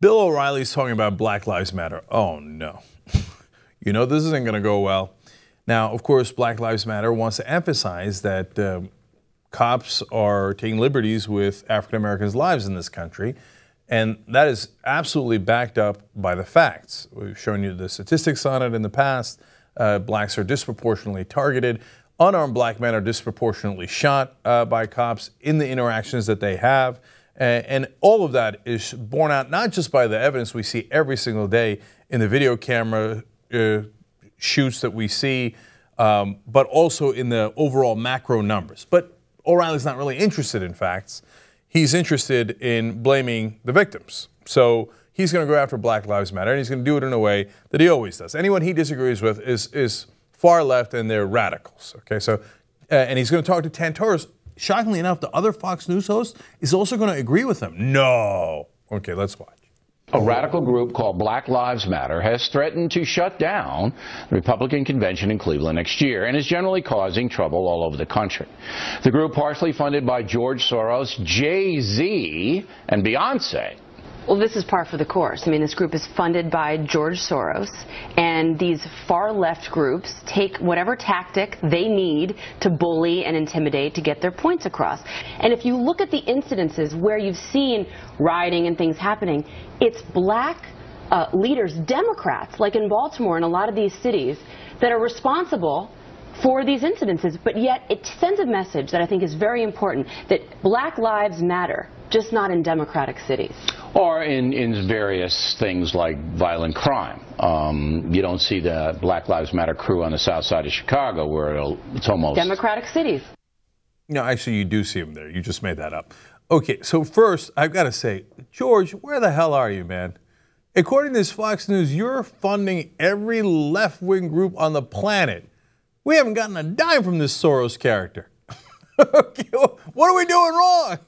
Bill O'Reilly's talking about Black Lives Matter. Oh, no. You know this isn't going to go well. Now, of course, Black Lives Matter wants to emphasize that cops are taking liberties with African Americans' lives in this country, and that is absolutely backed up by the facts. We've shown you the statistics on it in the past. Blacks are disproportionately targeted. Unarmed black men are disproportionately shot by cops in the interactions that they have. And all of that is borne out not just by the evidence we see every single day in the video camera shoots that we see, but also in the overall macro numbers. But O'Reilly's not really interested in facts. He's interested in blaming the victims. So he's going to go after Black Lives Matter, and he's going to do it in a way that he always does. Anyone he disagrees with is far left, and they're radicals. Okay, so and he's going to talk to Tantaros. Shockingly enough, the other Fox News host is also going to agree with him. No. Okay, let's watch. A radical group called Black Lives Matter has threatened to shut down the Republican convention in Cleveland next year and is generally causing trouble all over the country. The group, partially funded by George Soros, Jay-Z, and Beyonce. Well, this is par for the course. I mean, this group is funded by George Soros, and these far-left groups take whatever tactic they need to bully and intimidate to get their points across. And if you look at the incidences where you've seen rioting and things happening, it's black leaders, Democrats, like in Baltimore and a lot of these cities, that are responsible for these incidences. But yet it sends a message that I think is very important, that Black lives matter, just not in democratic cities. Or in various things like violent crime. You don't see the Black Lives Matter crew on the south side of Chicago where it's almost... Democratic cities. No, actually, you do see them there. You just made that up. Okay, so first, I've got to say, George, where the hell are you, man? According to this Fox News, you're funding every left-wing group on the planet. We haven't gotten a dime from this Soros character. Okay, what are we doing wrong?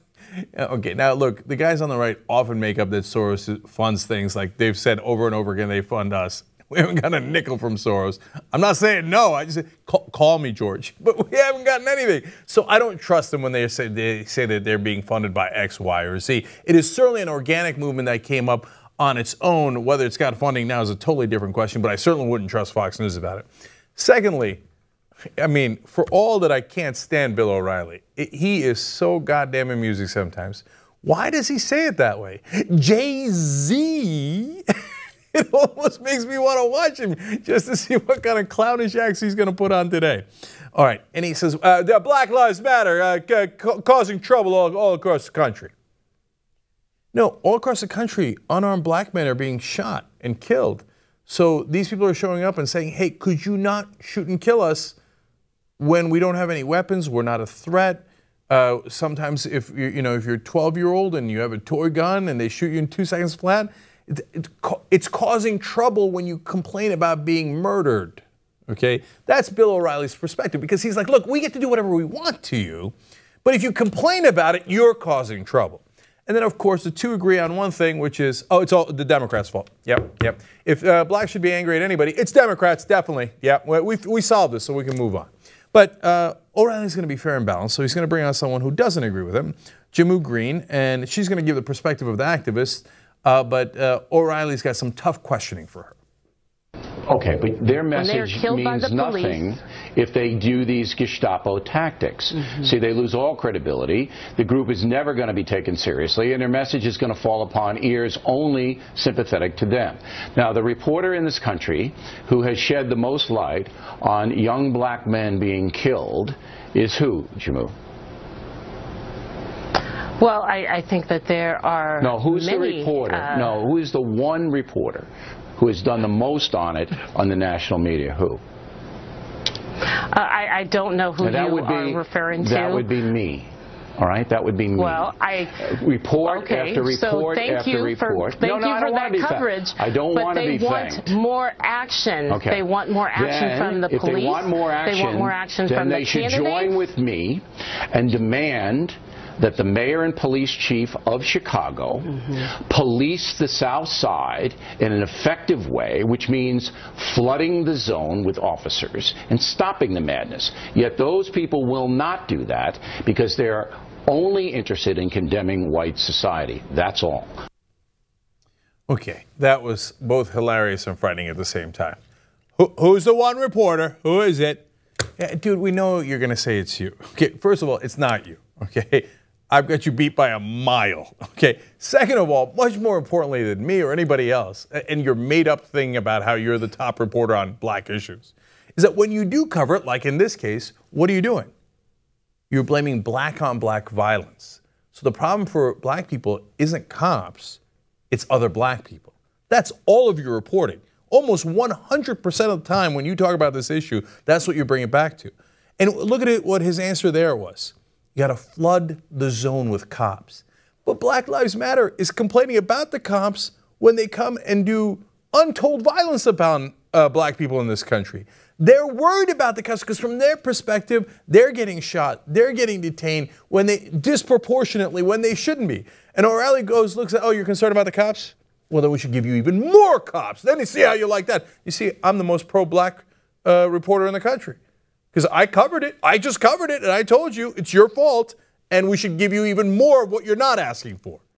Okay, now look, the guys on the right often make up that Soros funds things like they've said over and over again they fund us. We haven't got a nickel from Soros. I'm not saying no, I just say, call me, George. But we haven't gotten anything. So I don't trust them when they say that they're being funded by X, Y, or Z. It is certainly an organic movement that came up on its own. Whether it's got funding now is a totally different question, but I certainly wouldn't trust Fox News about it. Secondly, I mean, for all that I can't stand Bill O'Reilly, he is so goddamn amusing sometimes. Why does he say it that way? Jay-Z. It almost makes me want to watch him just to see what kind of clownish acts he's going to put on today. All right, and he says, Black Lives Matter, causing trouble all across the country. No, all across the country, unarmed black men are being shot and killed. So these people are showing up and saying, hey, could you not shoot and kill us when we don't have any weapons? We're not a threat. Sometimes if you're 12-year-old and you have a toy gun and they shoot you in 2 seconds flat, it's causing trouble when you complain about being murdered. Okay, that's Bill O'Reilly's perspective, because he's like, look, we get to do whatever we want to you, but if you complain about it, you're causing trouble. And then, of course, the two agree on one thing, which is, it's all the Democrats' fault. Yep. If blacks should be angry at anybody, it's Democrats, definitely. Yeah, we solved this, so we can move on. But O'Reilly's going to be fair and balanced, so he's going to bring on someone who doesn't agree with him, Jayyy Green, and she's going to give the perspective of the activist, but O'Reilly's got some tough questioning for her. Okay, but their message means nothing if they do these Gestapo tactics. See, they lose all credibility. The group is never going to be taken seriously, and their message is going to fall upon ears only sympathetic to them. Now, the reporter in this country who has shed the most light on young black men being killed is who, Jayyy? Well, I think that there are No, who's many, the reporter? No, who is the one reporter who has done the most on it on the national media? Who? I don't know who you are referring to. That would be me. All right, that would be me. Well, report after report after report. Thank you for that coverage. I don't want to be thanked. But they want more action. Okay. They want more action from the police. If they want more action, they want more action from the candidates. Then they should join with me and demand that the mayor and police chief of Chicago police the South Side in an effective way, which means flooding the zone with officers and stopping the madness. Yet those people will not do that because they're only interested in condemning white society. That's all. Okay, that was both hilarious and frightening at the same time. Who's the one reporter? Who is it? Yeah, dude, we know you're going to say it's you. Okay, first of all, it's not you. Okay, I've got you beat by a mile. Okay, second of all, much more importantly than me or anybody else, and your made-up thing about how you're the top reporter on black issues, is that when you do cover it, like in this case, what are you doing? You're blaming black-on-black violence. So the problem for black people isn't cops, it's other black people. That's all of your reporting. Almost 100% of the time when you talk about this issue, that's what you bring it back to. And look at it, what his answer there was. You got to flood the zone with cops. But Black Lives Matter is complaining about the cops when they come and do untold violence about black people in this country. They're worried about the cops because from their perspective, they're getting shot, they're getting detained when they disproportionately when they shouldn't be. And O'Reilly looks at, oh, you're concerned about the cops? Well, then we should give you even more cops. Then you see how you like that. You see, I'm the most pro-black reporter in the country because I covered it. I just covered it, and I told you it's your fault, and we should give you even more of what you're not asking for.